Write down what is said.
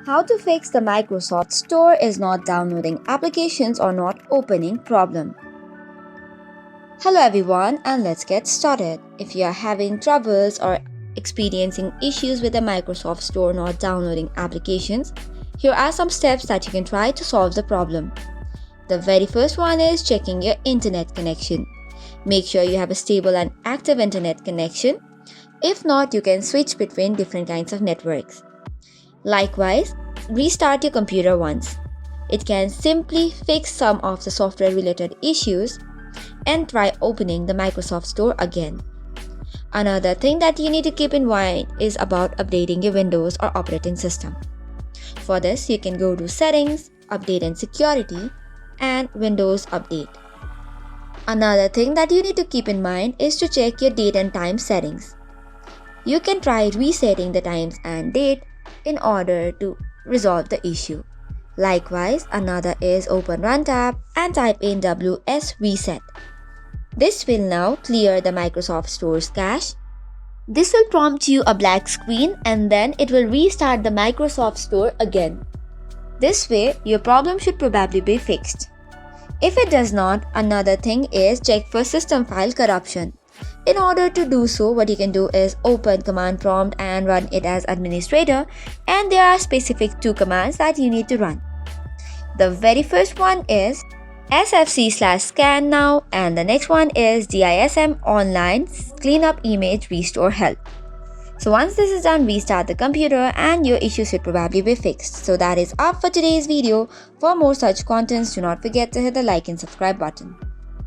How to fix the Microsoft Store is not downloading applications or not opening problem. Hello everyone, and let's get started. If you are having troubles or experiencing issues with the Microsoft Store not downloading applications, here are some steps that you can try to solve the problem. The very first one is checking your internet connection. Make sure you have a stable and active internet connection. If not, you can switch between different kinds of networks. Likewise, restart your computer once. It can simply fix some of the software related issues and try opening the Microsoft Store again. Another thing that you need to keep in mind is about updating your Windows or operating system. For this, you can go to Settings, Update and Security, and Windows Update. Another thing that you need to keep in mind is to check your date and time settings. You can try resetting the times and date in order to resolve the issue. Likewise, another is open Run tab and type in wsreset. This will now clear the Microsoft Store's cache. This will prompt you a black screen and then it will restart the Microsoft Store again. This way, your problem should probably be fixed. If it does not, another thing is check for system file corruption. In order to do so, what you can do is open command prompt and run it as administrator, and there are specific two commands that you need to run. The very first one is sfc/scan now, and the next one is dism online cleanup image restore health. So once this is done, restart the computer and your issue should probably be fixed. So that is all for today's video. For more such contents, do not forget to hit the like and subscribe button.